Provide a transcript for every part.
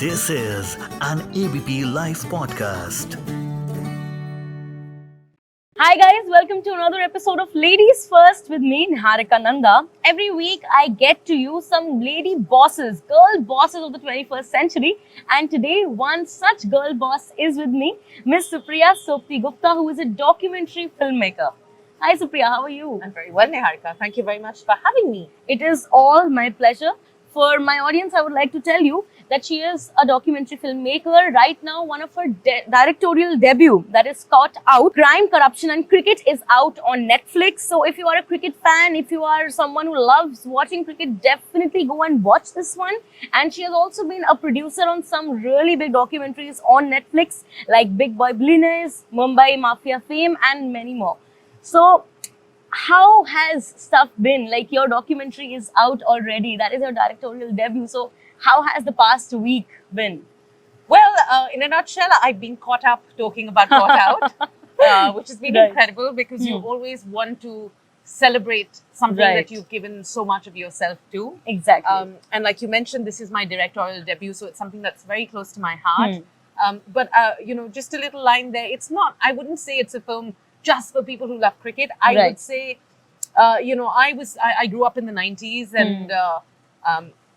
This is an ABP Live Podcast. Hi guys, welcome to another episode of Ladies First with me, Niharika, Nanda. Every week I get to you some lady bosses, girl bosses of the 21st century. And today one such girl boss is with me, Ms Supriya S Gupta, who is a documentary filmmaker. Hi Supriya, how are you? I'm very well, Niharika. Thank you very much for having me. It is all my pleasure. For my audience, I would like to tell you that she is a documentary filmmaker. Right now, one of her directorial debut that is caught out, Crime, Corruption and Cricket, is out on Netflix. So if you are a cricket fan, if you are someone who loves watching cricket, definitely go and watch this one. And she has also been a producer on some really big documentaries on Netflix like Big Boy Billionaires, Mumbai Mafia fame and many more. So how has stuff been? Like, your documentary is out already. That is your directorial debut. So how has the past week been? Well, in a nutshell, I've been caught up talking about Caught Out, which has been incredible because you always want to celebrate something that you've given so much of yourself to. Exactly. And like you mentioned, this is my directorial debut, so it's something that's very close to my heart. But, just a little line there. It's not, I wouldn't say it's a film just for people who love cricket. I would say, I grew up in the 90s and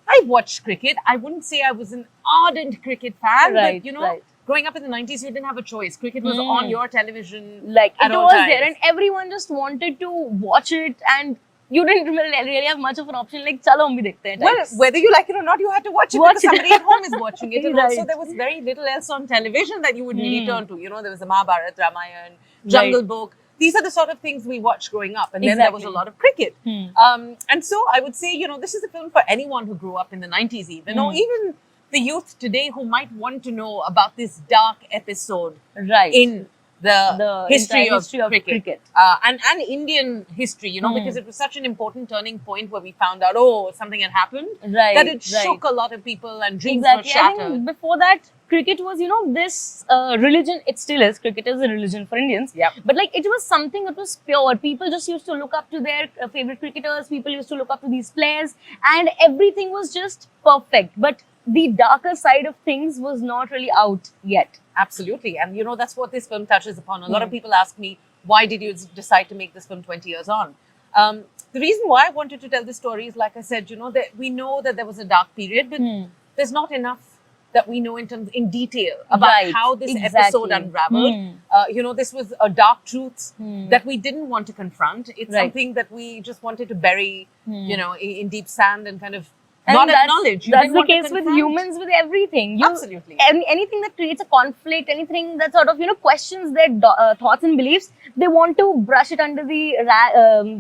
I watched cricket. I wouldn't say I was an ardent cricket fan, but growing up in the 90s, you didn't have a choice. Cricket was on your television. Like, at it all was times. there and everyone just wanted to watch it, and you didn't really have much of an option. Like, chalo, hum bhi dekhte hain. Well, whether you like it or not, you had to watch it because somebody at home is watching it. And Right. also, there was very little else on television that you would really turn to. You know, there was the Mahabharata, Ramayan, Jungle Book. These are the sort of things we watched growing up. And then there was a lot of cricket. And so I would say, this is a film for anyone who grew up in the 90s even, or even the youth today who might want to know about this dark episode in the history of cricket. And Indian history, because it was such an important turning point where we found out, something had happened, that it shook a lot of people and dreams were shattered. I think before that, cricket was, this religion. It still is. Cricket is a religion for Indians. But like, it was something that was pure. People just used to look up to their favorite cricketers. People used to look up to these players, and everything was just perfect. But the darker side of things was not really out yet. Absolutely. And, that's what this film touches upon. A lot of people ask me, why did you decide to make this film 20 years on? The reason why I wanted to tell this story is, like I said, that we know that there was a dark period, but there's not enough that we know in detail about how this episode unraveled. This was a dark truth that we didn't want to confront. It's something that we just wanted to bury, in deep sand and kind of not acknowledge. That's the case with humans, with everything. Absolutely. Anything that creates a conflict, anything that sort of, questions their thoughts and beliefs, they want to brush it under the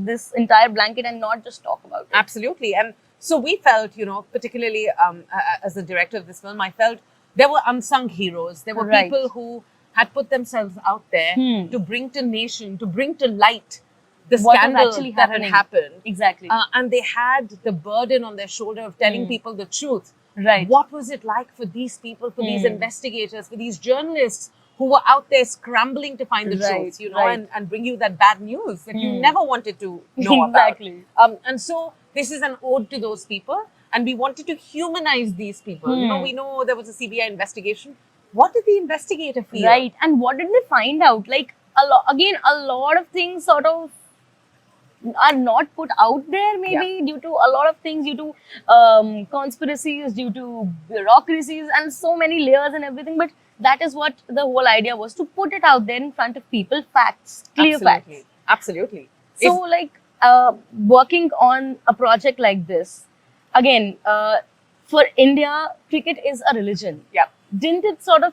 this entire blanket and not just talk about it. Absolutely. And so we felt, particularly as the director of this film, I felt there were unsung heroes. There were people who had put themselves out there to bring to nation, to bring to light the scandal that had happened. Exactly. And they had the burden on their shoulder of telling people the truth. Right. What was it like for these people, for these investigators, for these journalists who were out there scrambling to find the truth, and bring you that bad news that you never wanted to know about. And so this is an ode to those people. And we wanted to humanize these people. We know there was a CBI investigation. What did the investigator feel? Right. And what did they find out? Like, a lot of things sort of are not put out there, maybe due to a lot of things, due to conspiracies, due to bureaucracies and so many layers and everything. But that is what the whole idea was, to put it out there in front of people, facts, clear facts. Absolutely. So working on a project like this, again, for India, cricket is a religion. Didn't it sort of,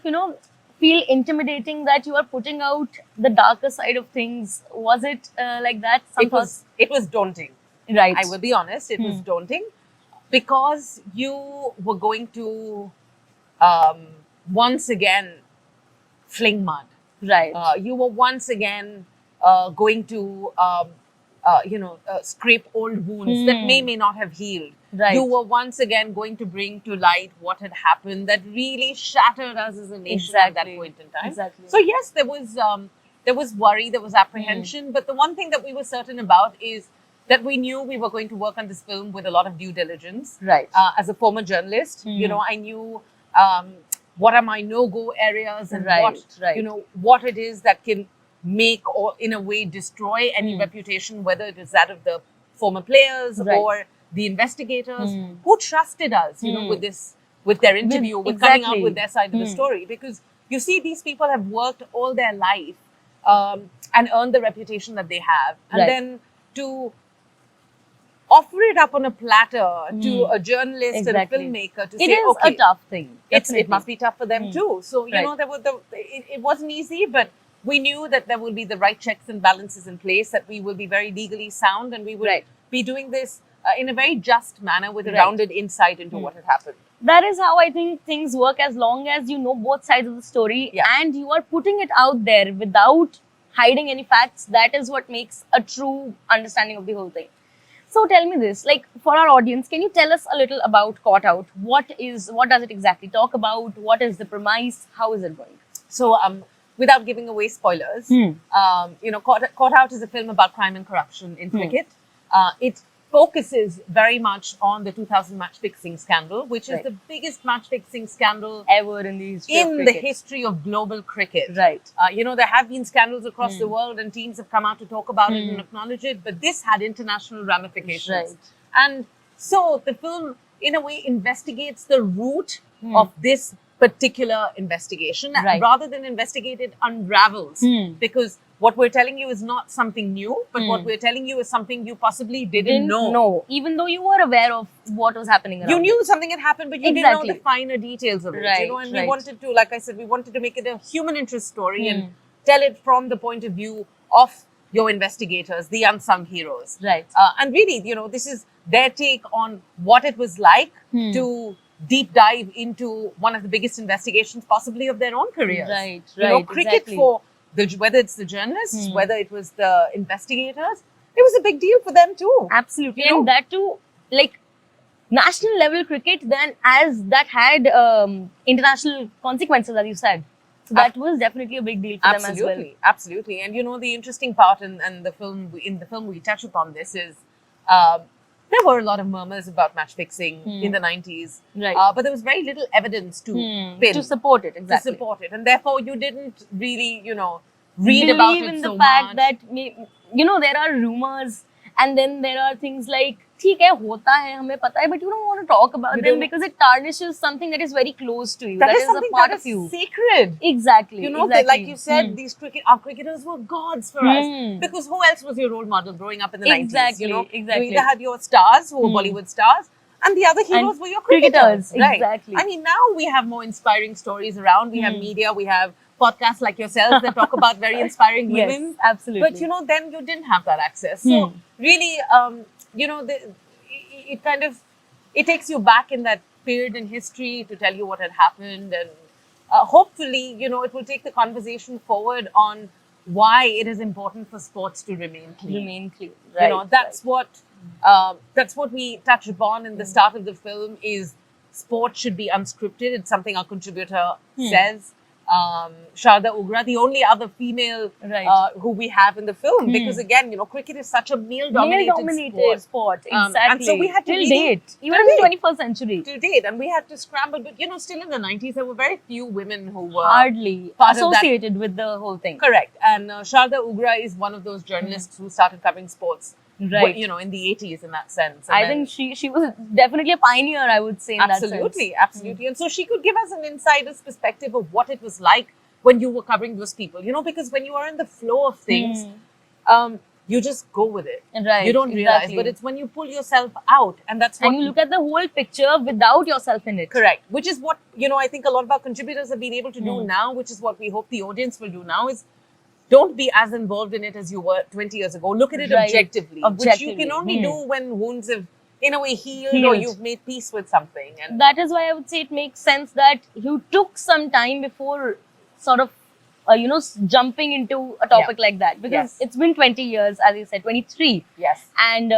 feel intimidating that you are putting out the darker side of things? Was it like that? It was daunting. Right. I will be honest, it was daunting because you were going to once again fling mud. Right. You were once again going to scrape old wounds that may not have healed. Right. You were once again going to bring to light what had happened that really shattered us as a nation at that point in time. Exactly. So yes, there was worry, there was apprehension, but the one thing that we were certain about is that we knew we were going to work on this film with a lot of due diligence. Right. As a former journalist, I knew what are my no-go areas, and what it is that can make or in a way destroy any reputation, whether it is that of the former players or the investigators who trusted us, with their interview, with coming out with their side of the story. Because you see, these people have worked all their life and earned the reputation that they have, and then to offer it up on a platter to a journalist and filmmaker to say, is a tough thing. It must be tough for them too. So, it wasn't easy, but we knew that there will be the right checks and balances in place, that we will be very legally sound, and we will be doing this in a very just manner with a rounded insight into what had happened. That is how I think things work, as long as you know both sides of the story and you are putting it out there without hiding any facts. That is what makes a true understanding of the whole thing. So tell me this, like, for our audience, can you tell us a little about Caught Out? What does it exactly talk about? What is the premise? How is it going? So, without giving away spoilers, Caught Out is a film about crime and corruption in cricket. It focuses very much on the 2000 match-fixing scandal, which is the biggest match-fixing scandal ever in the history of global cricket. Right. There have been scandals across the world, and teams have come out to talk about it and acknowledge it, but this had international ramifications. Right. And so the film, in a way, investigates the root of this particular investigation, rather than investigate it, unravels, because what we're telling you is not something new, but what we're telling you is something you possibly didn't know. Even though you were aware of what was happening around. You knew something had happened, but you didn't know the finer details of it. And we wanted to, like I said, we wanted to make it a human interest story and tell it from the point of view of your investigators, the unsung heroes. Right. And really, this is their take on what it was like to deep dive into one of the biggest investigations possibly of their own careers. Right. Cricket for whether it's the journalists, whether it was the investigators, it was a big deal for them too. Absolutely. And that too, like, national level cricket, then, as that had international consequences, as you said. So that was definitely a big deal for them as well. Absolutely. And the interesting part in the film we touch upon this is there were a lot of murmurs about match fixing in the 90s. Right. But there was very little evidence to support it. Exactly. To support it. And therefore, you didn't really, read believe about it in so the fact much. that, there are rumors, and then there are things like, ठीक है, होता है, हमें पता है, but you don't want to talk about them because it tarnishes something that is very close to you. That is a something part that of you. Sacred. Exactly. Like you said, our cricketers were gods for us. Because who else was your role model growing up in the 90s? Exactly. You either had your stars, who were Bollywood stars, and the other heroes were your cricketers. Right. Exactly. I mean, now we have more inspiring stories around. We have media, we have podcasts like yourself that talk about very inspiring women. Yes, absolutely. But, then you didn't have that access. So, really, it takes you back in that period in history to tell you what had happened, and hopefully, it will take the conversation forward on why it is important for sports to remain clean. Right. That's what we touch upon in the start of the film. Is sport should be unscripted. It's something our contributor says. Sharda Ugra, the only other female who we have in the film, because again, cricket is such a male-dominated sport. Exactly. And so we had to date, even in the 21st century. To date, and we had to scramble. But still in the 90s, there were very few women who were hardly associated with the whole thing. Correct. And Sharda Ugra is one of those journalists who started covering sports. Right. In the 80s, in that sense. And I think she was definitely a pioneer, I would say, in that sense. Absolutely. And so she could give us an insider's perspective of what it was like when you were covering those people. Because when you are in the flow of things, you just go with it. Right. You don't realize, but it's when you pull yourself out, and that's what. And you look at the whole picture without yourself in it. Correct. Which is what I think a lot of our contributors have been able to do now, which is what we hope the audience will do now. Is don't be as involved in it as you were 20 years ago. Look at it objectively, which you can only do when wounds have, in a way, healed or you've made peace with something. And that is why I would say it makes sense that you took some time before sort of, jumping into a topic like that. Because it's been 20 years, as you said, 23. Yes. And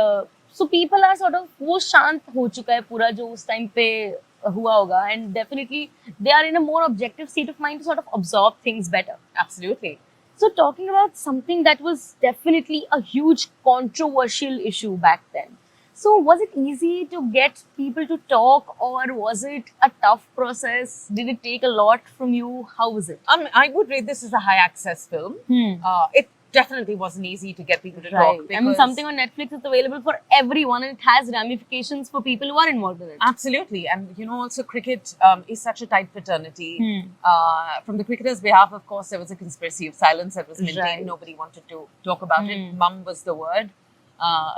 so people are sort of, वो शांत हो चुका है पूरा जो उस time पे हुआ होगा. And definitely, they are in a more objective state of mind to sort of absorb things better. Absolutely. So talking about something that was definitely a huge controversial issue back then. So was it easy to get people to talk, or was it a tough process? Did it take a lot from you? How was it? I would rate this as a high access film. It definitely wasn't easy to get people to talk. I mean, something on Netflix is available for everyone, and it has ramifications for people who are involved in it. Absolutely. And, also cricket is such a tight fraternity. From the cricketers' behalf, of course, there was a conspiracy of silence that was maintained. Right. Nobody wanted to talk about it. Mum was the word.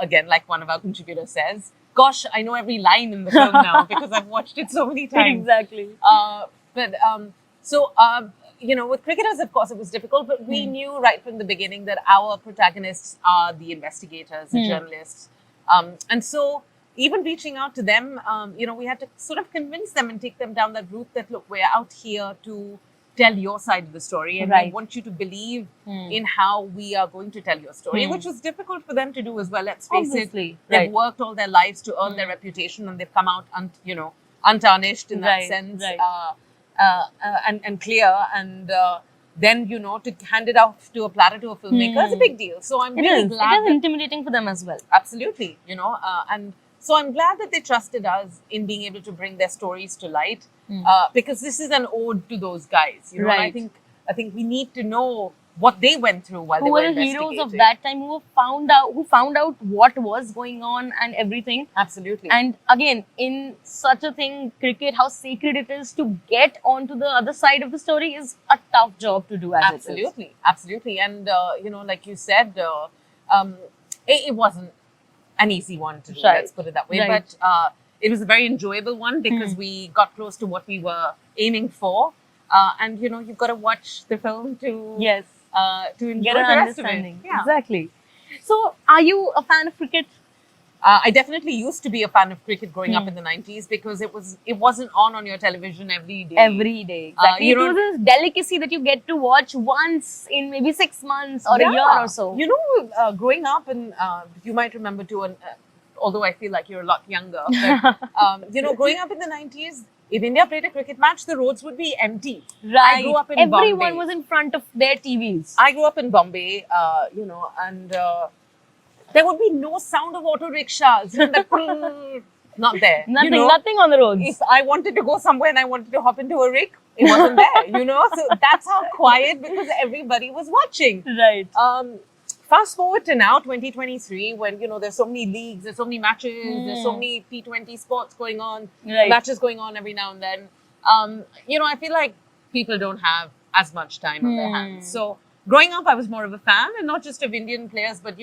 Again, like one of our contributors says, gosh, I know every line in the film now because I've watched it so many times. Exactly. With cricketers, of course, it was difficult, but we knew right from the beginning that our protagonists are the investigators, the journalists. And so even reaching out to them, we had to sort of convince them and take them down that route that, look, we're out here to tell your side of the story, and we want you to believe in how we are going to tell your story, which was difficult for them to do as well. Let's face it, they've worked all their lives to earn their reputation, and they've come out, untarnished in that sense, and clear, and then to hand it off to a platter to a filmmaker is a big deal. So I'm really glad. It is intimidating for them as well. Absolutely, and so I'm glad that they trusted us in being able to bring their stories to light, because this is an ode to those guys. And I think we need to know what they went through while they were investigating. Who were the heroes of that time who found out what was going on and everything. Absolutely. And again, in such a thing, cricket, how sacred it is to get onto the other side of the story is a tough job to do. Absolutely. And like you said, it wasn't an easy one to do. Let's put it that way. But it was a very enjoyable one because we got close to what we were aiming for. And you've got to watch the film to enjoy get the an rest understanding. of it. Yeah. Exactly. So, are you a fan of cricket? I definitely used to be a fan of cricket growing up in the 90s because it wasn't on your television every day. Every day, exactly. It was this delicacy that you get to watch once in maybe 6 months or a year or so. Growing up, and you might remember too, although I feel like you're a lot younger, but, growing up in the 90s, if India played a cricket match, the roads would be empty. Right. I grew up in Everyone Bombay. was in front of their TVs. I grew up in Bombay, and there would be no sound of auto rickshaws. Not there. Nothing on the roads. If I wanted to go somewhere and I wanted to hop into a rig, it wasn't there, So that's how quiet, because everybody was watching. Right. Fast forward to now, 2023, when, there's so many leagues, there's so many matches, there's so many T20 sports going on, matches going on every now and then. I feel like people don't have as much time on their hands. So growing up, I was more of a fan, and not just of Indian players, but,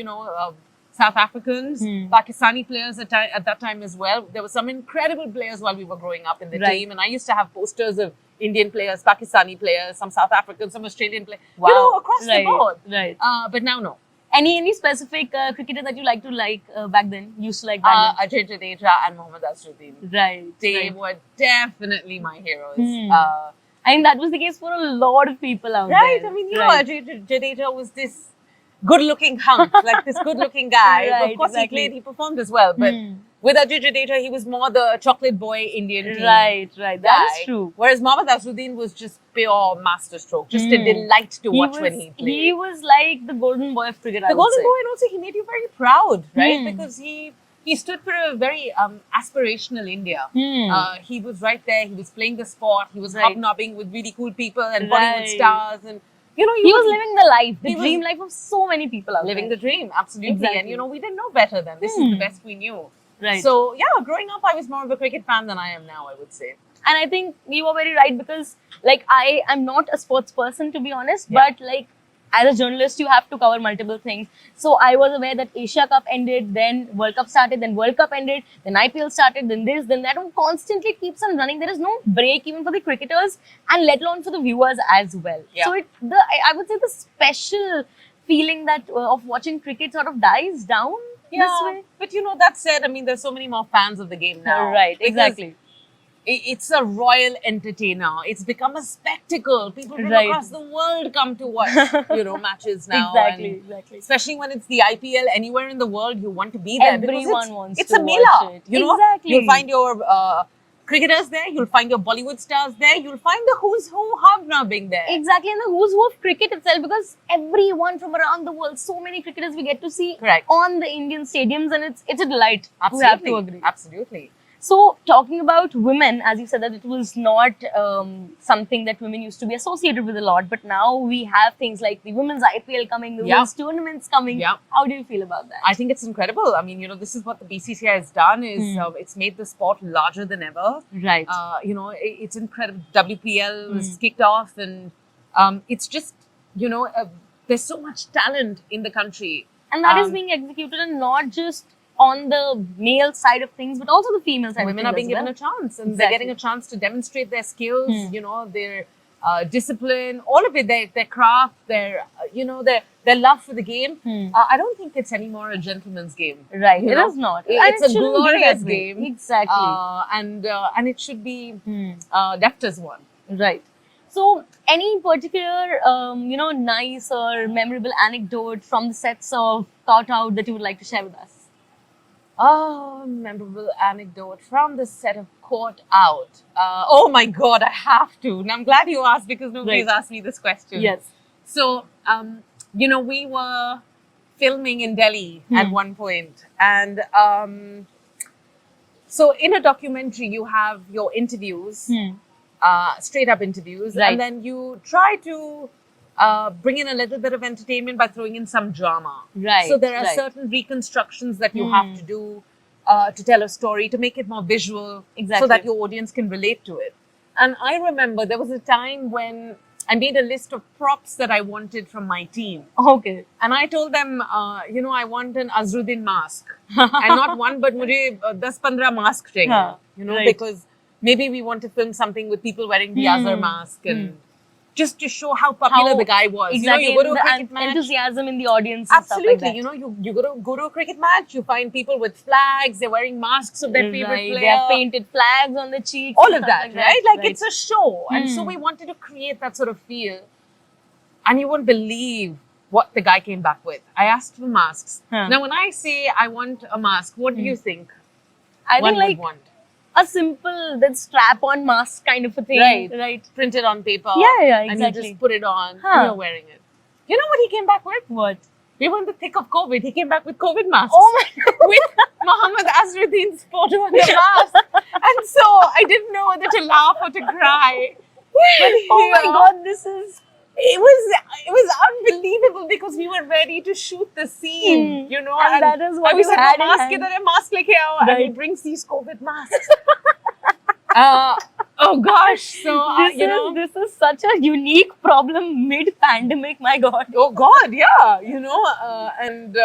South Africans, Pakistani players at that time as well. There were some incredible players while we were growing up in the team, and I used to have posters of Indian players, Pakistani players, some South Africans, some Australian players, across the board. Right. But now, no. Any specific cricketer that you like back then? Used to like back then? Ajay Jadeja and Mohammad Azharuddin. Right. They were definitely my heroes. I think that was the case for a lot of people out there. Right. I mean, Ajay Jadeja was this good-looking hunk, like this good-looking guy. Of course, he performed as well. But with Ajay Jadeja, he was more the chocolate boy Indian team. Right. That is true. Whereas Mohammad Azharuddin was just pure masterstroke, just a delight to watch when he played. He was like the golden boy of cricket, The golden boy, and also he made you very proud, right? Because he stood for a very aspirational India. He was right there. He was playing the sport. He was hobnobbing with really cool people and Bollywood stars, and he was living the life, the dream life of so many people out living there. the dream, absolutely. Exactly. And we didn't know better then. This is the best we knew. Right. So growing up, I was more of a cricket fan than I am now, I would say. And I think you are very right, because I am not a sports person, to be honest, but as a journalist, you have to cover multiple things. So I was aware that Asia Cup ended, then World Cup started, then World Cup ended, then IPL started, then this, then that. And constantly keeps on running. There is no break even for the cricketers, and let alone for the viewers as well. Yeah. So I would say the special feeling that of watching cricket sort of dies down this way. But that said, I mean, there's so many more fans of the game now. Right, exactly. It's a royal entertainer. It's become a spectacle. People from across the world come to watch, matches now. Exactly. Especially when it's the IPL, anywhere in the world, you want to be there. Everyone wants it's to a mela. watch it. Exactly. You'll find your cricketers there, you'll find your Bollywood stars there, you'll find the who's who hobnobbing there. Exactly, and the who's who of cricket itself, because everyone from around the world, so many cricketers we get to see Correct. on the Indian stadiums, and it's a delight. Absolutely. We have to agree. Absolutely. So, talking about women, as you said that it was not something that women used to be associated with a lot, but now we have things like the women's IPL coming, the women's tournaments coming. Yeah. How do you feel about that? I think it's incredible. I mean, this is what the BCCI has done is it's made the sport larger than ever. Right. It's incredible. WPL was kicked off, and it's just, there's so much talent in the country. And that is being executed, and not just on the male side of things, but also the female side Women of are things. being given a chance, and they're getting a chance to demonstrate their skills, their discipline, all of it, their craft, their love for the game. I don't think it's anymore a gentleman's game. Right, it is not. It's a glorious game. Exactly. And it should be left as one. Right. So, any particular, nice or memorable anecdote from the sets of Caught Out that you would like to share with us? Oh, memorable anecdote from the set of Caught Out. Oh my God, I have to. And I'm glad you asked because nobody's asked me this question. Yes. So, we were filming in Delhi at one point. And so in a documentary, you have your interviews, straight up interviews. Right. And then you try to bring in a little bit of entertainment by throwing in some drama. Right. So there are certain reconstructions that you have to do to tell a story, to make it more visual, so that your audience can relate to it. And I remember there was a time when I made a list of props that I wanted from my team. Okay. And I told them, I want an Azruddin mask. And not one, but mujhe 10-15 mask chahiye. Because maybe we want to film something with people wearing the Azhar mask and just to show how popular the guy was. Exactly. You go to a cricket match. Enthusiasm in the audience. Absolutely. And stuff like that. You go to a cricket match, you find people with flags, they're wearing masks of their favorite player. They have painted flags on the cheeks. All of that, right? Like it's a show. And Hmm. so we wanted to create that sort of feel. And you won't believe what the guy came back with. I asked for masks. Now, when I say I want a mask, what do you think I one think would want? a simple strap-on mask kind of a thing. Right. Printed on paper. Yeah, And exactly. you just put it on and you're wearing it. You know what he came back with? What? We were in the thick of COVID. He came back with COVID masks. Oh my God. With Mohammed Azruddin's photo on the mask. And so I didn't know whether to laugh or to cry. But Oh my God, this is... It was unbelievable because we were ready to shoot the scene, And that is what we you said, had in mask hand. idhar hai, mask leke aao, and he Right. brings these COVID masks. Oh gosh, so This is such a unique problem mid-pandemic, my God. oh God, yeah, and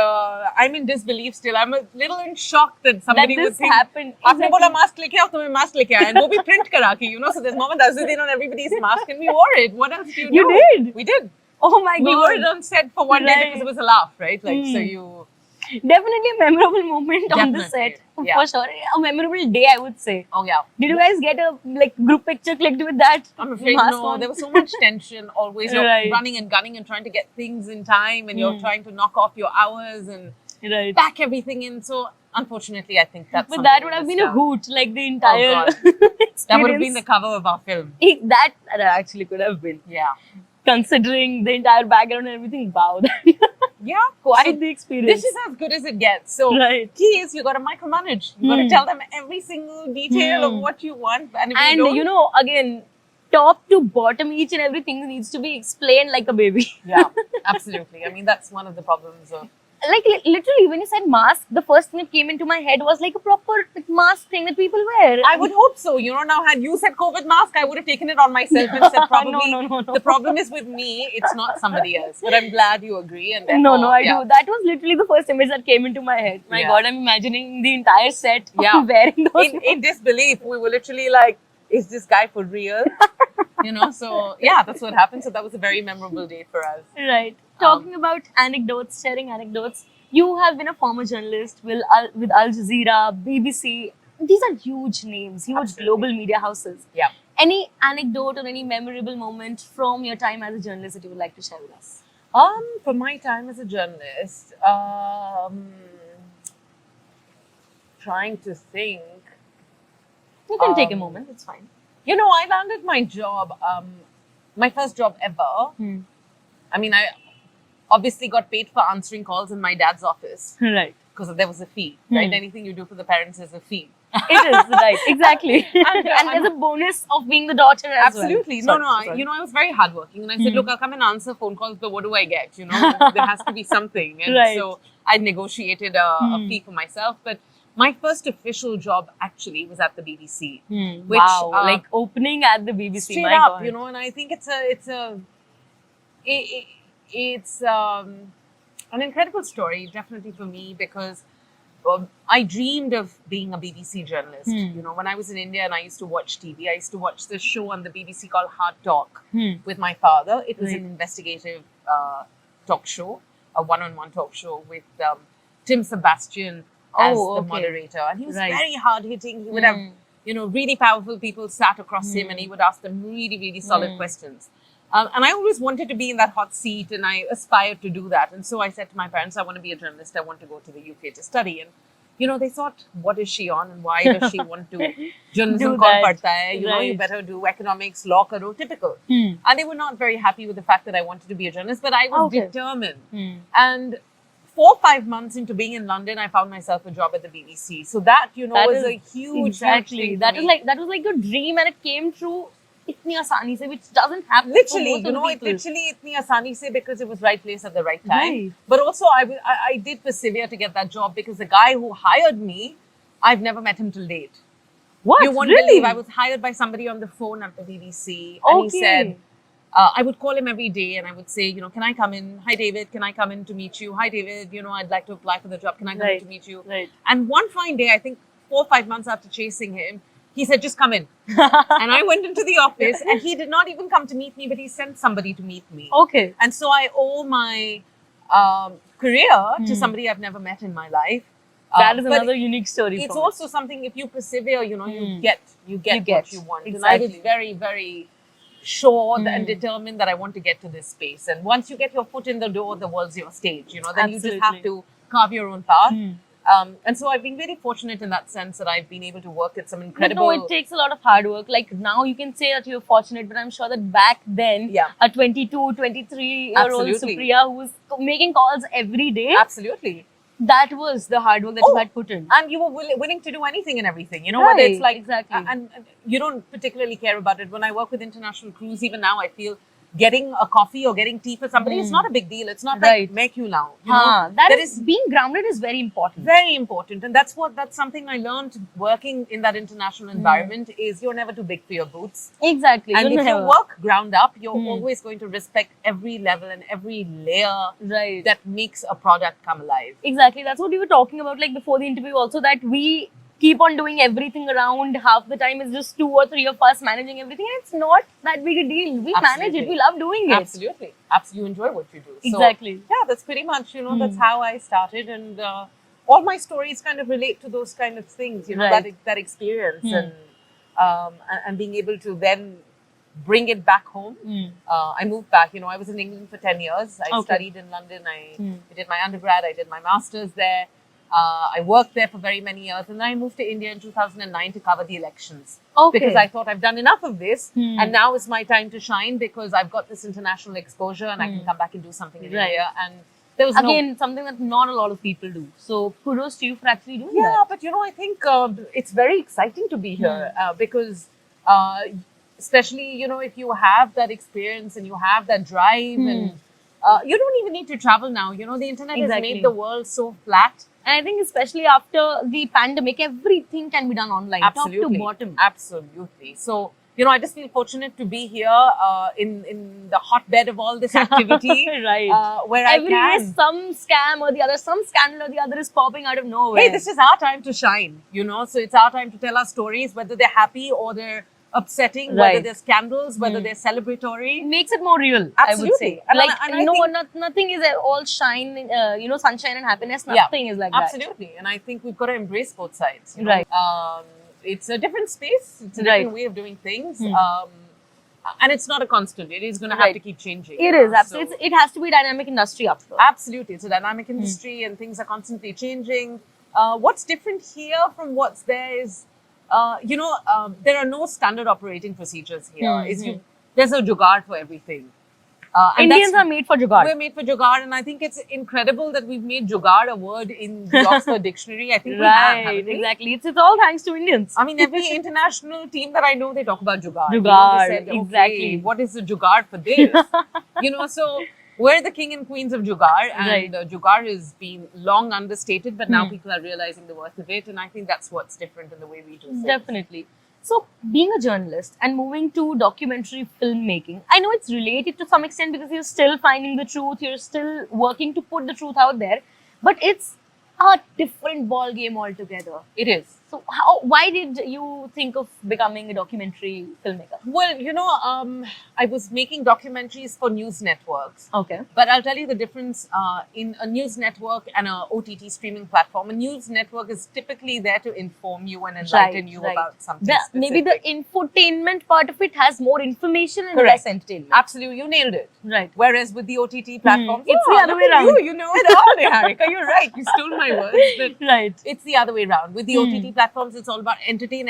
I'm in disbelief still. I'm a little in shock that somebody That would this think, happened. "Aapne bola mask leke aao, tumhe mask leke aaya," and wo bhi print kara ke, So there's Mohammed Azruddin on everybody's mask, and we wore it. What else do you You do? did? We did. Oh my We God. wore it on set for one day Right. because it was a laugh, right? Like so you. Definitely a memorable moment on the Definitely, set. yeah. For sure. A memorable day, I would say. Oh yeah. Did you guys get a group picture clicked with that? I'm afraid mask no. on? There was so much tension always. You're Right. running and gunning and trying to get things in time, and you're trying to knock off your hours and Right. pack everything in. So unfortunately, I think that's. But that would have been a hoot, like the entire God. experience. That would have been the cover of our film. That actually could have been. Yeah. Considering the entire background and everything, wow. Yeah. Quite So the experience. this is as good as it gets. So Right. key is you got to micromanage. You got to tell them every single detail of what you want, and if you don't, again, top to bottom, each and everything needs to be explained like a baby. yeah, absolutely. I mean, that's one of the problems of. Literally, when you said mask, the first thing that came into my head was like a proper mask thing that people wear. I would hope so. Now had you said COVID mask, I would have taken it on myself and said probably No. the problem is with me, it's not somebody else. But I'm glad you agree. And No, therefore, I yeah. do. That was literally the first image that came into my head. My Yeah. God, I'm imagining the entire set Yeah. wearing those. In disbelief, we were literally like, is this guy for real? So yeah, that's what happened. So that was a very memorable day for us. Right. Talking about anecdotes, sharing anecdotes. You have been a former journalist with Al Jazeera, BBC. These are huge names, huge Absolutely. global media houses. Yeah. Any anecdote or any memorable moment from your time as a journalist that you would like to share with us? For my time as a journalist, trying to think. You can take a moment. It's fine. You know, I landed my job, my first job ever. I mean, I obviously got paid for answering calls in my dad's office Right. because there was a fee, right? Anything you do for the parents is a fee. It is, right. Exactly. And, And there's a bonus of being the daughter as Absolutely. well. You know, I was very hardworking and I said, look, I'll come and answer phone calls, but what do I get? You know, there has to be something. And Right. so I negotiated a fee for myself. But my first official job actually was at the BBC. Which, Wow. Like opening at the BBC. Straight My up, God. you know, and I think it's an incredible story, definitely for me, because I dreamed of being a BBC journalist. You know, when I was in India and I used to watch TV, I used to watch this show on the BBC called Hard Talk with my father. It was an investigative talk show, a one-on-one talk show with Tim Sebastian as the moderator. And he was very hard-hitting. He would have, you know, really powerful people sat across him and he would ask them really, really solid questions. And I always wanted to be in that hot seat and I aspired to do that. And so I said to my parents, I want to be a journalist. I want to go to the UK to study. And, you know, they thought, what is she on and why does she want to? Journalism kaun padta hai? You know, you better do economics, law karo, typical. And they were not very happy with the fact that I wanted to be a journalist, but I was determined. And 4 or 5 months into being in London, I found myself a job at the BBC. So that, you know, was a huge thing That for was me. like your dream and it came true itni aasani se, which doesn't happen Literally, for most you know, of the it people. literally itni aasani se because it was right place at the right time. Right. But also, I did persevere to get that job because the guy who hired me, I've never met him till date. What? You won't Really? believe I was hired by somebody on the phone at the BBC, and he said, I would call him every day and I would say, you know, can I come in? Hi, David, can I come in to meet you? Hi, David, you know, I'd like to apply for the job. Can I come in to meet you? Right. And one fine day, I think 4 or 5 months after chasing him, he said, just come in. And I went into the office and he did not even come to meet me, but he sent somebody to meet me. Okay. And so I owe my career to somebody I've never met in my life. That is but another unique story. It's for also something, if you persevere, you know, you get get. what you want. Exactly. And I was very, very sure and determined that I want to get to this space. And once you get your foot in the door, the world's your stage, you know, then you just have to carve your own path. And so I've been very fortunate in that sense that I've been able to work at some incredible... But no, it takes a lot of hard work. Like now you can say that you're fortunate, but I'm sure that back then, a 22, 23-year-old Supriya who was making calls every day, Absolutely. that was the hard work that you had put in. And you were willing to do anything and everything, you know, whether it's like... Exactly. And you don't particularly care about it. When I work with international crews, even now, I feel getting a coffee or getting tea for somebody is not a big deal. It's not like make you now. You know? That is being grounded is very important. Very important. And that's something I learned working in that international environment is you're never too big for your boots. Exactly. And if you work ground up, you're always going to respect every level and every layer that makes a product come alive. Exactly. That's what we were talking about like before the interview also, that we keep on doing everything around. Half the time it's just 2 or 3 of us managing everything. And it's not that big a deal. We manage it. We love doing it. Absolutely. You enjoy what you do. Exactly. So, yeah, that's pretty much, you know, that's how I started. And all my stories kind of relate to those kind of things, you know, that experience and being able to then bring it back home. I moved back, you know, I was in England for 10 years. I studied in London. I did my undergrad. I did my master's there. I worked there for very many years, and then I moved to India in 2009 to cover the elections. Because I thought I've done enough of this, and now is my time to shine because I've got this international exposure and I can come back and do something in India. And there was something that not a lot of people do. So kudos to you for actually doing that. Yeah, but you know, I think it's very exciting to be here because especially, you know, if you have that experience and you have that drive and you don't even need to travel now. You know, the internet has made the world so flat. And I think especially after the pandemic, everything can be done online, top to bottom. Absolutely. So, you know, I just feel fortunate to be here in the hotbed of all this activity. Where every day some scam or the other, some scandal or the other is popping out of nowhere. Hey, this is our time to shine, you know. So it's our time to tell our stories, whether they're happy or they're upsetting, whether they're scandals, whether they're celebratory. It makes it more real, Absolutely. I would say. And like, I nothing is all shine, you know, sunshine and happiness. Nothing is like that. Absolutely. And I think we've got to embrace both sides. You know? It's a different space. It's a different way of doing things. And it's not a constant. It is going to have to keep changing. It is. Absolutely. It has to be a dynamic industry after. Absolutely. It's a dynamic industry and things are constantly changing. What's different here from what's there is there are no standard operating procedures here. There's a jugaad for everything. And Indians are made for jugaad. We're made for jugaad, and I think it's incredible that we've made jugaad a word in the Oxford Dictionary. I think we have, haven't we? Exactly. It's all thanks to Indians. I mean, every international team that I know, they talk about jugaad. Jugaad, They said, exactly. okay, what is the jugaad for this? So we're the king and queens of jugaad, and jugaad has been long understated, but now people are realizing the worth of it, and I think that's what's different in the way we do things. Definitely. So, being a journalist and moving to documentary filmmaking, I know it's related to some extent because you're still finding the truth, you're still working to put the truth out there, but it's a different ball game altogether. It is. So, why did you think of becoming a documentary filmmaker? Well, I was making documentaries for news networks. Okay. But I'll tell you the difference in a news network and a OTT streaming platform. A news network is typically there to inform you and enlighten you about something specific. Maybe the infotainment part of it has more information and Correct. less entertainment. Absolutely, you nailed it. Right. Whereas with the OTT platforms, It's the other way around. You know it all, Niharika. You're right. You stole my words. But Right. it's the other way around. With the OTT platforms, it's all about entertain.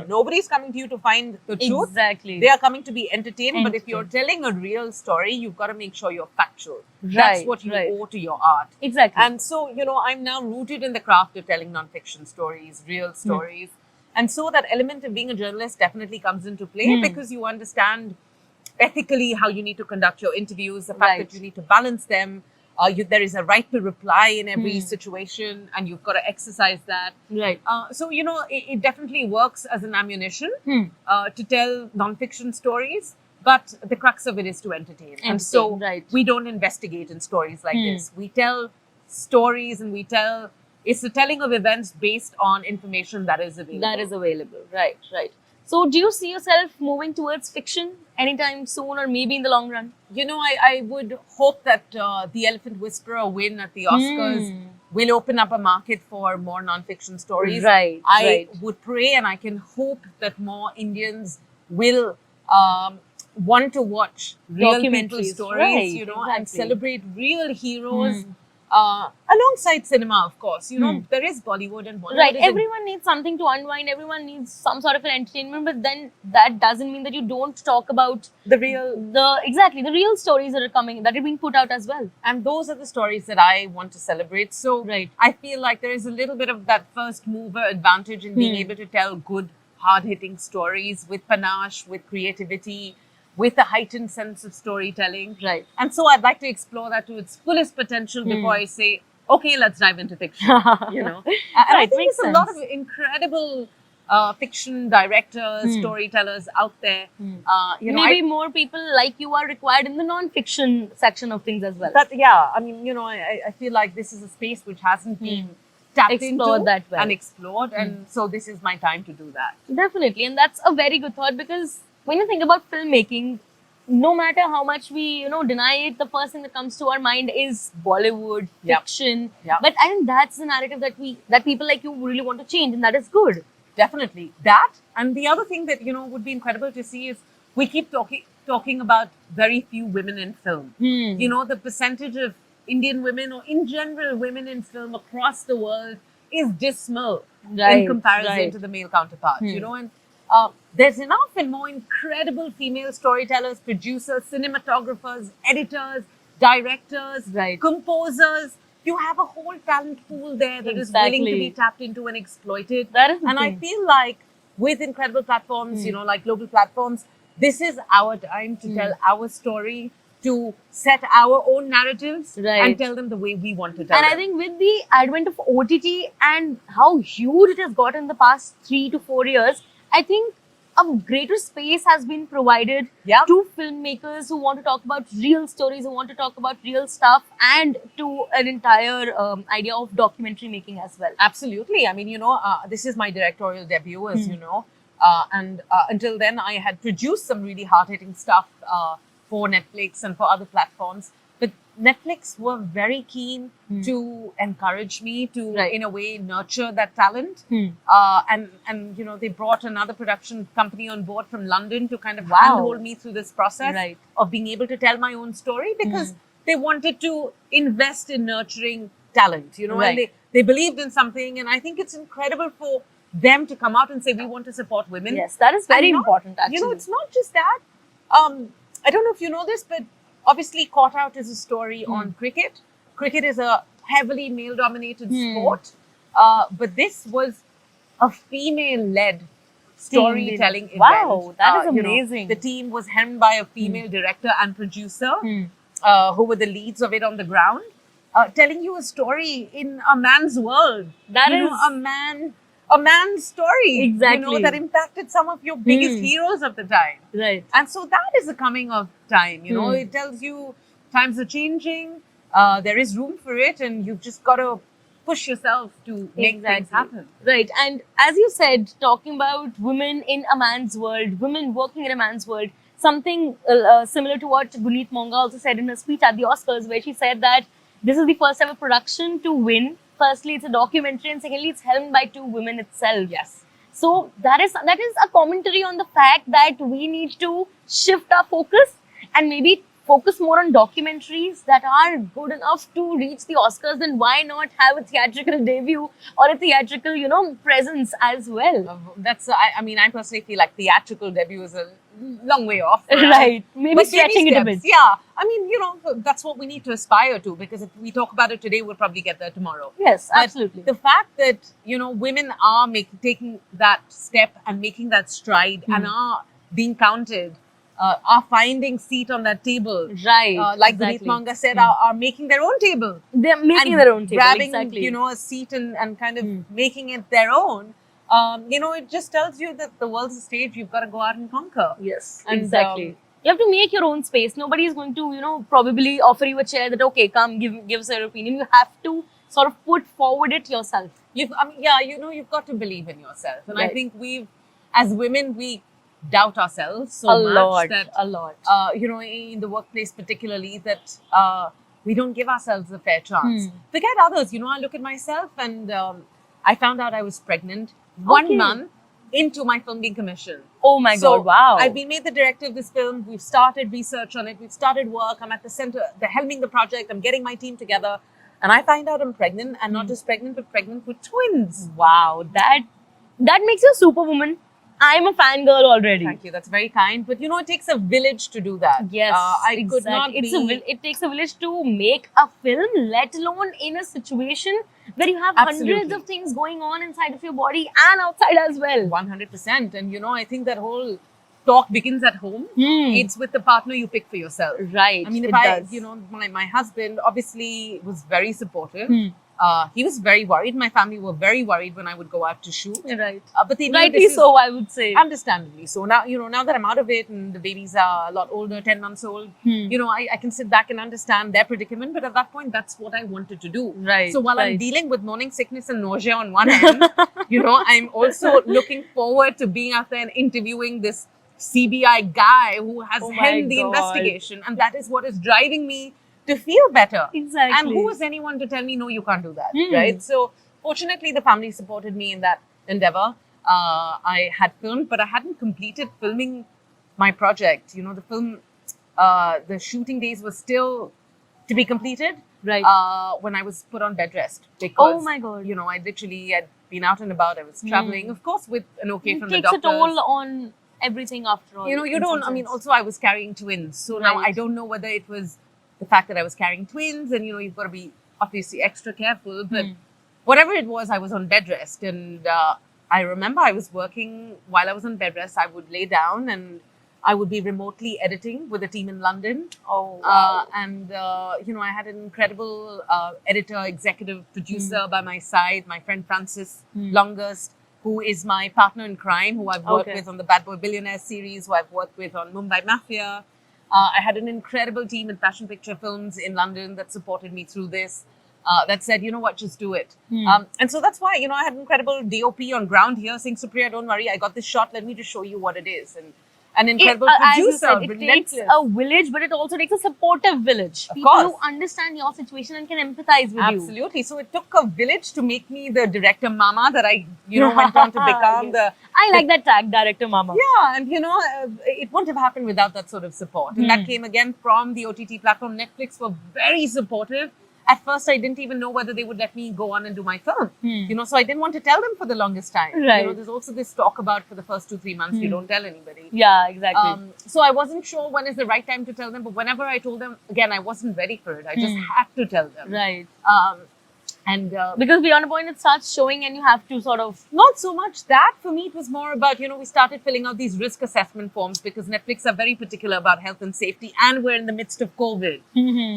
Nobody's coming to you to find the truth. Exactly. They are coming to be entertained. But if you're telling a real story, you've got to make sure you're factual. That's what you owe to your art. Exactly. And so, I'm now rooted in the craft of telling non-fiction stories, real stories. And so that element of being a journalist definitely comes into play because you understand ethically how you need to conduct your interviews, the fact that you need to balance them. There is a right to reply in every situation, and you've got to exercise that. Right. So, it definitely works as an ammunition to tell non-fiction stories, but the crux of it is to entertain. And so we don't investigate in stories like this. We tell stories and it's the telling of events based on information that is available. Right. So, do you see yourself moving towards fiction anytime soon or maybe in the long run? I would hope that The Elephant Whisperer win at the Oscars will open up a market for more non-fiction stories. Right. I would pray and I can hope that more Indians will want to watch real people's stories, and celebrate real heroes. Alongside cinema, of course, there is Bollywood and Bollywood. Right, everyone needs something to unwind, everyone needs some sort of an entertainment, but then that doesn't mean that you don't talk about the real stories that are being put out as well. And those are the stories that I want to celebrate. So I feel like there is a little bit of that first mover advantage in being able to tell good, hard-hitting stories with panache, with creativity, with a heightened sense of storytelling. Right. And so I'd like to explore that to its fullest potential before I say, okay, let's dive into fiction. And I think there's a lot of incredible fiction directors, storytellers out there. Maybe more people like you are required in the non-fiction section of things as well. I feel like this is a space which hasn't been tapped explored into that well. and explored. And so this is my time to do that. Definitely. And that's a very good thought because when you think about filmmaking, no matter how much we, deny it, the first thing that comes to our mind is Bollywood, fiction. Yep. But I think that's the narrative that people like you really want to change, and that is good. Definitely. That, and the other thing that, would be incredible to see is we keep talking about very few women in film. The percentage of Indian women or in general women in film across the world is dismal in comparison to the male counterparts, and there's enough and more incredible female storytellers, producers, cinematographers, editors, directors, composers. You have a whole talent pool there that is willing to be tapped into and exploited. That is and I feel like with incredible platforms, like global platforms, this is our time to tell our story, to set our own narratives and tell them the way we want to tell them. And I think with the advent of OTT and how huge it has got in the past 3 to 4 years, I think a greater space has been provided to filmmakers who want to talk about real stories, who want to talk about real stuff, and to an entire idea of documentary making as well. Absolutely. I mean, this is my directorial debut, as you know. And until then, I had produced some really hard-hitting stuff for Netflix and for other platforms. But Netflix were very keen to encourage me to, in a way, nurture that talent. And they brought another production company on board from London to kind of handhold me through this process of being able to tell my own story because they wanted to invest in nurturing talent, and they believed in something. And I think it's incredible for them to come out and say, we want to support women. Yes, that is very And important, actually. You know, it's not just that. I don't know if you know this, but obviously Caught Out is a story on cricket. Cricket is a heavily male-dominated sport. But this was a female-led storytelling event. Wow, that is You know, amazing. the team was helmed by a female director and producer who were the leads of it on the ground, telling you a story in a man's world. That you is- know, a man's story. Exactly. You know, that impacted some of your biggest heroes of the time. Right. And so that is the coming of time. You know, it tells you times are changing. There is room for it, and you've just got to push yourself to make things happen. Right. And as you said, talking about women in a man's world, women working in a man's world, something similar to what Guneet Monga also said in her speech at the Oscars, where she said that this is the first ever production to win. Firstly, it's a documentary, and secondly, it's helmed by two women itself. Yes. So that is a commentary on the fact that we need to shift our focus and maybe focus more on documentaries that are good enough to reach the Oscars. Then why not have a theatrical debut or a theatrical, you know, presence as well? That's, I mean, I personally feel like theatrical debut is a long way off. Right. Maybe But stretching baby it a steps, bit. Yeah. I mean, you know, that's what we need to aspire to, because if we talk about it today, we'll probably get there tomorrow. Yes, But absolutely. the fact that, you know, women are taking that step and making that stride and are being counted, are finding seat on that table. Right. Like exactly. Guneet Monga said, are making their own table. They're making And their own table. grabbing, Exactly. you know, a seat and kind of making it their own. You know, it just tells you that the world's a stage. You've got to go out and conquer. Yes, And, exactly. You have to make your own space. Nobody is going to, you know, probably offer you a chair that, okay, come, give us your opinion. You have to sort of put forward it yourself. I mean, yeah, you know, you've got to believe in yourself. And I Right. think as women, we doubt ourselves so A much lot, that, a lot. you know, in the workplace particularly, that we don't give ourselves a fair chance. Forget others. You know, I look at myself and I found out I was pregnant 1 month into my film being commissioned. Oh my So God, wow. I've been made the director of this film. We've started research on it. We've started work. I'm at the center, they're helming the project. I'm getting my team together. And I find out I'm pregnant, and not just pregnant, but pregnant with twins. Wow, that makes you a superwoman. I'm a fangirl already. Thank you. That's very kind. But you know, it takes a village to do that. Yes, I could not it's be. it takes a village to make a film, let alone in a situation where you have Absolutely. hundreds of things going on inside of your body and outside as well. 100%. And you know, I think that whole talk begins at home. It's with the partner you pick for yourself. Right. I mean, if it does. you know, my husband obviously was very supportive. He was very worried. My family were very worried when I would go out to shoot. Right. But they knew Rightly this is- so, I would say. Understandably so. Now, you know, now that I'm out of it and the babies are a lot older, 10 months old, you know, I can sit back and understand their predicament. But at that point, that's what I wanted to do. Right, So while I'm right. dealing with morning sickness and nausea on one end, you know, I'm also looking forward to being out there and interviewing this CBI guy who has Oh my helmed the God. investigation. And that is what is driving me to feel better. Exactly. And who is anyone to tell me, no, you can't do that, right? So fortunately, the family supported me in that endeavor. I had filmed, but I hadn't completed filming my project. You know, the film, the shooting days were still to be completed. Right. When I was put on bed rest. Because, Oh my God. you know, I literally had been out and about. I was traveling, of course, with an okay It from the takes a doctors. toll on everything after all. You know, you in some don't, I mean, sense. also I was carrying twins. So now Right. I don't know whether it was the fact that I was carrying twins and, you know, you've got to be obviously extra careful. But whatever it was, I was on bed rest. And I remember I was working while I was on bed rest. I would lay down and I would be remotely editing with a team in London. Oh, wow. And, you know, I had an incredible editor, executive producer by my side, my friend Francis Longest, who is my partner in crime, who I've worked with on the Bad Boy Billionaires series, who I've worked with on Mumbai Mafia. I had an incredible team in Passion Picture Films in London that supported me through this, that said, you know what, just do it. And so that's why, you know, I had an incredible DOP on ground here saying, Supriya, don't worry, I got this shot, let me just show you what it is. And an incredible as you producer, said, it takes relentless. a village, but it also takes a supportive village. People course. who understand your situation and can empathize with you. Absolutely. So it took a village to make me the director mama that I, you know, went on to become. Yes. I like that tag, director mama. Yeah, and you know, it wouldn't have happened without that sort of support. And that came again from the OTT platform. Netflix were very supportive. at first I didn't even know whether they would let me go on and do my film. You know, so I didn't want to tell them for the longest time. Right. You know, there's also this talk about for the first 2-3 months you don't tell anybody. Yeah, exactly. So I wasn't sure when is the right time to tell them, but whenever I told them, again, I wasn't ready for it. I just had to tell them. Right. And Because beyond a point, it starts showing and you have to sort of... not so much that. For me, it was more about, you know, we started filling out these risk assessment forms because Netflix are very particular about health and safety, and we're in the midst of COVID.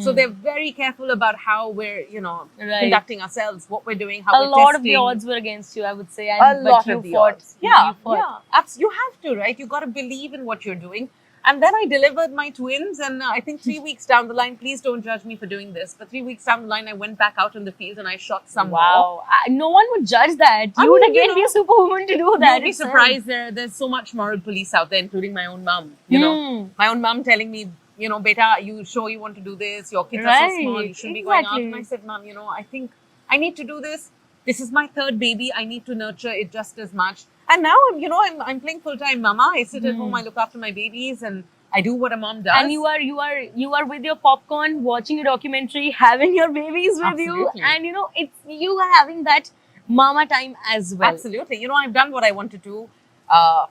So they're very careful about how we're, you know, conducting ourselves, what we're doing, how A we're lot testing. of the odds were against you, I would say. A lot you of the fought. odds. Yeah, You fought. yeah. You have to, right? You got to believe in what you're doing. And then I delivered my twins, and I think 3 weeks down the line, please don't judge me for doing this, but 3 weeks down the line, I went back out in the field and I shot some more. Wow. No one would judge that. I You would mean, again you be a know, superwoman to do that. You'll be surprised. There's so much moral police out there, including my own mom. You know, my own mom telling me, you know, beta, you sure you want to do this? Your kids are so small, you shouldn't be going out. And I said, Mom, you know, I think I need to do this. This is my third baby. I need to nurture it just as much. And now, you know, I'm playing full-time mama. I sit at home, I look after my babies, and I do what a mom does. And you are with your popcorn, watching a documentary, having your babies with Absolutely. you, and you know you are having that mama time as well. Absolutely. You know, I've done what I want to do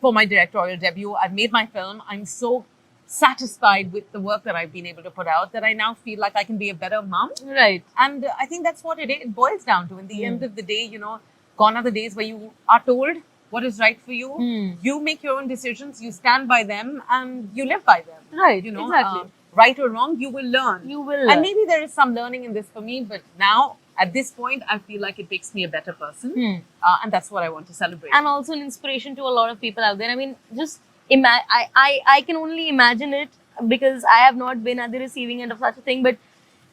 for my directorial debut. I've made my film. I'm so satisfied with the work that I've been able to put out that I now feel like I can be a better mom. Right. And I think that's what it boils down to. In the end of the day, you know, gone are the days where you are told what is right for you. You make your own decisions, you stand by them, and you live by them. Right. You know, Exactly. right or wrong, you will learn. You will learn. And maybe there is some learning in this for me, but now at this point, I feel like it makes me a better person. And that's what I want to celebrate. And also an inspiration to a lot of people out there. I mean, just I can only imagine it because I have not been at the receiving end of such a thing, but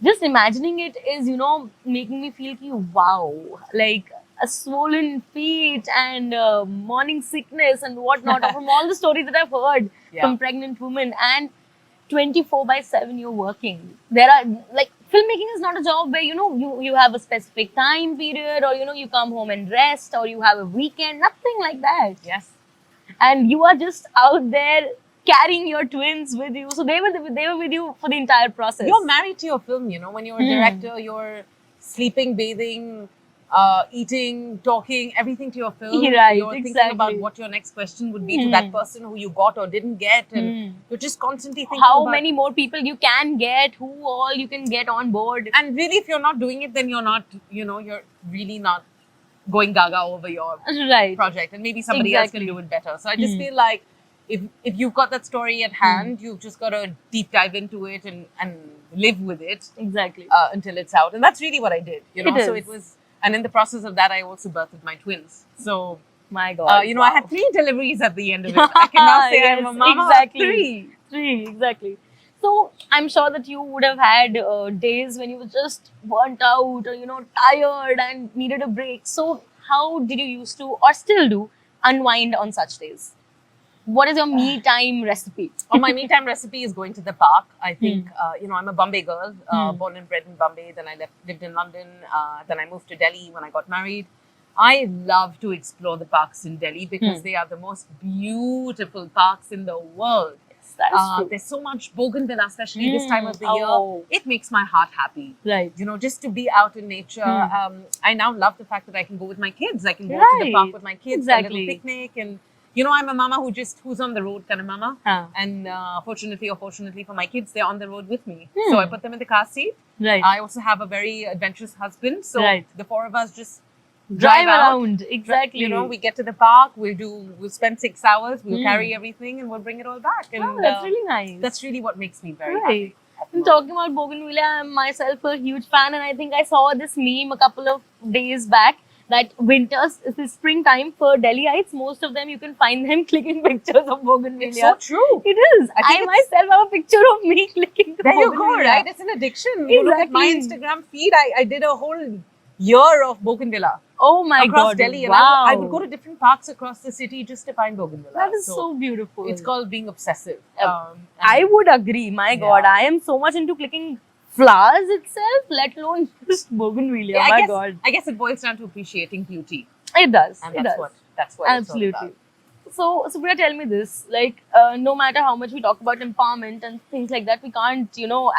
just imagining it is, you know, making me feel wow, like a swollen feet and morning sickness and whatnot from all the stories that I've heard from pregnant women, and 24/7 you're working. There are like filmmaking is not a job where, you know, you have a specific time period, or, you know, you come home and rest, or you have a weekend, nothing like that. Yes. And you are just out there carrying your twins with you. So they were with you for the entire process. You're married to your film, you know. When you're a director, you're sleeping, bathing, eating, talking, everything to your film. Right, You're thinking about what your next question would be to that person who you got or didn't get. And you're just constantly thinking how about many more people you can get, who all you can get on board. And really, if you're not doing it, then you're not, you know, you're really not going gaga over your project. And maybe somebody else can do it better. So I just feel like if you've got that story at hand, you've just got to deep dive into it and live with it. Exactly. Until it's out. And that's really what I did. You know, so is. it was, and in the process of that, I also birthed my twins. So, my God. you know, I had 3 deliveries at the end of it. I can now say I'm a mama of 3. 3, exactly. So I'm sure that you would have had days when you were just burnt out or, you know, tired and needed a break. So how did you used to, or still do, unwind on such days? What is your me time recipe? My me time recipe is going to the park. I think, you know, I'm a Bombay girl, born and bred in Bombay. Then I lived in London. Then I moved to Delhi when I got married. I love to explore the parks in Delhi because they are the most beautiful parks in the world. That is true. There's so much bougainvillea, especially this time of the year. It makes my heart happy. Right. You know, just to be out in nature. I now love the fact that I can go with my kids. I can go to the park with my kids, a little picnic. And, you know, I'm a mama who's on the road kind of mama. And fortunately for my kids, they're on the road with me. So I put them in the car seat. Right. I also have a very adventurous husband. So the 4 of us just drive around. Exactly. You know, we get to the park, we'll spend 6 hours, we'll carry everything and we'll bring it all back. And that's really nice. That's really what makes me very happy. And talking about bougainvillea, I'm myself a huge fan, and I think I saw this meme a couple of days back that winters is the springtime for Delhiites. Most of them, you can find them clicking pictures of bougainvillea. It's so true. It is. I myself have a picture of me clicking the There you bougainvillea. go, right? It's an addiction. You look at my Instagram feed, I did a whole year of bougainvillea. Oh my across God. Delhi. And wow. I would go to different parks across the city just to find bougainvillea. That is so beautiful. It's called being obsessive. I would agree. My God, I am so much into clicking flowers itself, let alone just bougainvillea. God. I guess it boils down to appreciating beauty. It does. And it that's does. what Absolutely. It's all about. So, Supriya, tell me this. Like, no matter how much we talk about empowerment and things like that, we can't,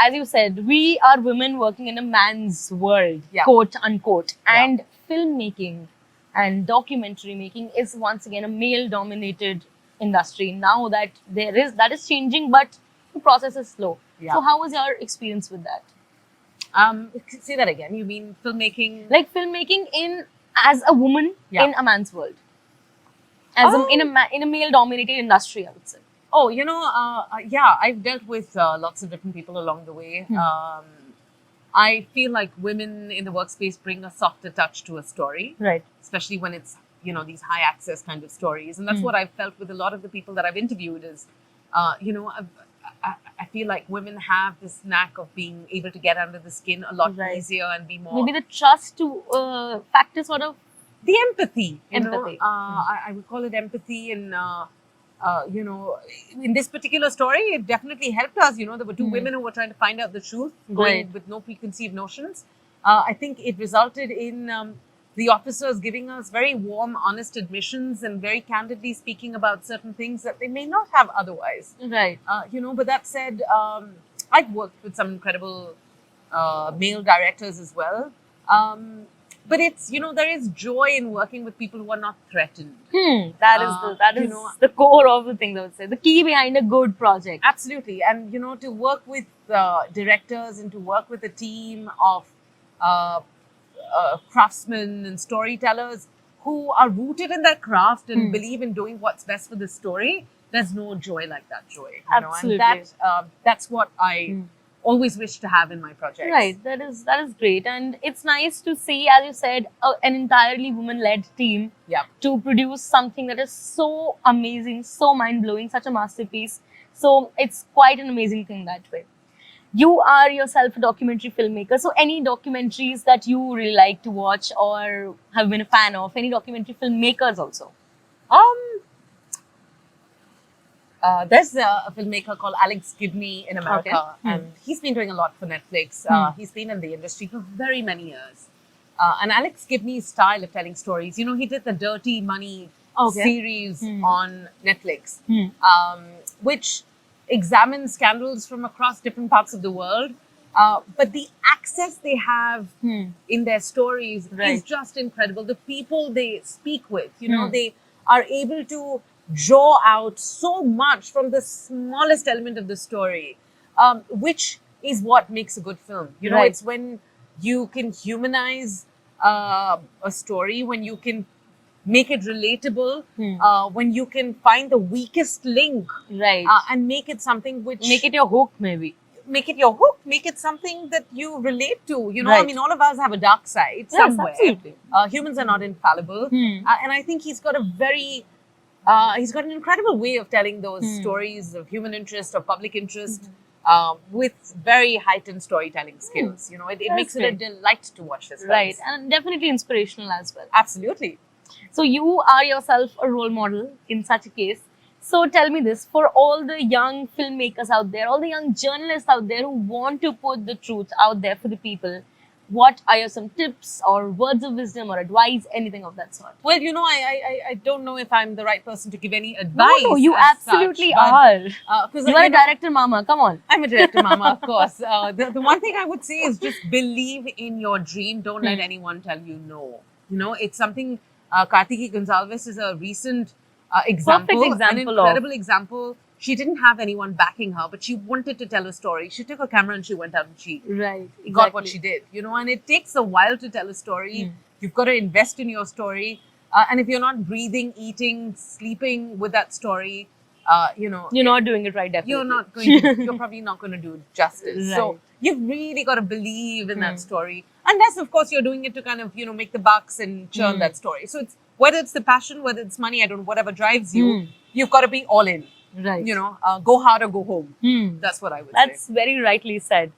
as you said, we are women working in a man's world, Yeah. quote unquote. Yeah. And filmmaking and documentary making is once again a male-dominated industry. Now that is changing, but the process is slow. Yeah. So, how was your experience with that? Say that again. You mean filmmaking? Like filmmaking as a woman Yeah. in a man's world, as in a male-dominated industry, I would say. Oh, yeah, I've dealt with lots of different people along the way. I feel like women in the workspace bring a softer touch to a story, Right. especially when it's, these high access kind of stories. And that's what I've felt with a lot of the people that I've interviewed is, I feel like women have this knack of being able to get under the skin a lot Right. easier and be more. Maybe the trust to factor sort of. The empathy. Empathy. I would call it empathy. And, in this particular story, it definitely helped us. There were two women who were trying to find out the truth, going Right. with no preconceived notions. I think it resulted in the officers giving us very warm, honest admissions and very candidly speaking about certain things that they may not have otherwise. Right. But that said, I've worked with some incredible male directors as well. But it's, there is joy in working with people who are not threatened. That is the core of the thing, I would say. The key behind a good project. Absolutely. And, to work with directors and to work with a team of craftsmen and storytellers who are rooted in their craft and believe in doing what's best for the story, there's no joy like that joy. Absolutely. And that's what I always wish to have in my projects. Right, that is great, and it's nice to see, as you said, an entirely woman-led team to produce something that is so amazing, so mind-blowing, such a masterpiece. So it's quite an amazing thing that way. You are yourself a documentary filmmaker, so any documentaries that you really like to watch or have been a fan of, any documentary filmmakers also? There's a filmmaker called Alex Gibney in America, and he's been doing a lot for Netflix. He's been in the industry for very many years. And Alex Gibney's style of telling stories, he did the Dirty Money series on Netflix, which examines scandals from across different parts of the world. But the access they have in their stories is just incredible. The people they speak with, they are able to draw out so much from the smallest element of the story, which is what makes a good film. It's when you can humanize a story, when you can make it relatable, when you can find the weakest link, and make it something which Make it your hook, maybe. Make it your hook, make it something that you relate to. I mean, all of us have a dark side somewhere. Absolutely. Humans are not infallible, and I think he's got an incredible way of telling those stories of human interest or public interest with very heightened storytelling skills. It makes it a delight to watch his films. Right, and definitely inspirational as well. Absolutely. So you are yourself a role model in such a case. So tell me this, for all the young filmmakers out there, all the young journalists out there who want to put the truth out there for the people, what are your some tips or words of wisdom or advice, anything of that sort? Well, I don't know if I'm the right person to give any advice. No, you as absolutely such, are. Because You are a director, mama. Come on. I'm a director, mama, of course. The one thing I would say is just believe in your dream. Don't let anyone tell you no. It's something. Kartiki Gonzalez is a recent example, Perfect example an incredible example. She didn't have anyone backing her, but she wanted to tell a story. She took a camera and she went out and she got what she did. And it takes a while to tell a story. You've got to invest in your story. And if you're not breathing, eating, sleeping with that story, You're not doing it right, definitely. you're probably not going to do it justice. Right. So you've really got to believe in that story. Unless, of course, you're doing it to kind of, make the bucks and churn that story. So it's whether it's the passion, whether it's money, I don't know, whatever drives you, you've got to be all in. Right. Go hard or go home. That's what I would say. That's very rightly said.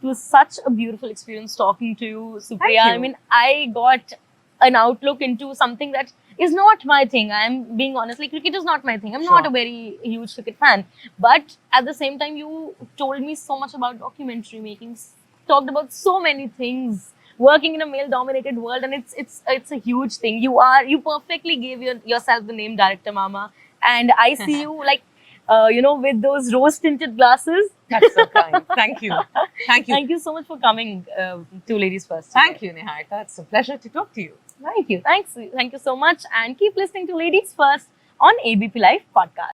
It was such a beautiful experience talking to you, Supriya. Thank you. I mean, I got an outlook into something that is not my thing. I'm being honest, like cricket is not my thing. I'm not a very huge cricket fan. But at the same time, you told me so much about documentary making, talked about so many things, working in a male-dominated world, and it's a huge thing. You perfectly gave yourself the name Director Mama, and I see you like, with those rose-tinted glasses. That's so kind. Thank you. Thank you. Thank you so much for coming to Ladies First. Thank you, Niharika. It's a pleasure to talk to you. Thank you. Thank you so much, and keep listening to Ladies First on ABP Live Podcast.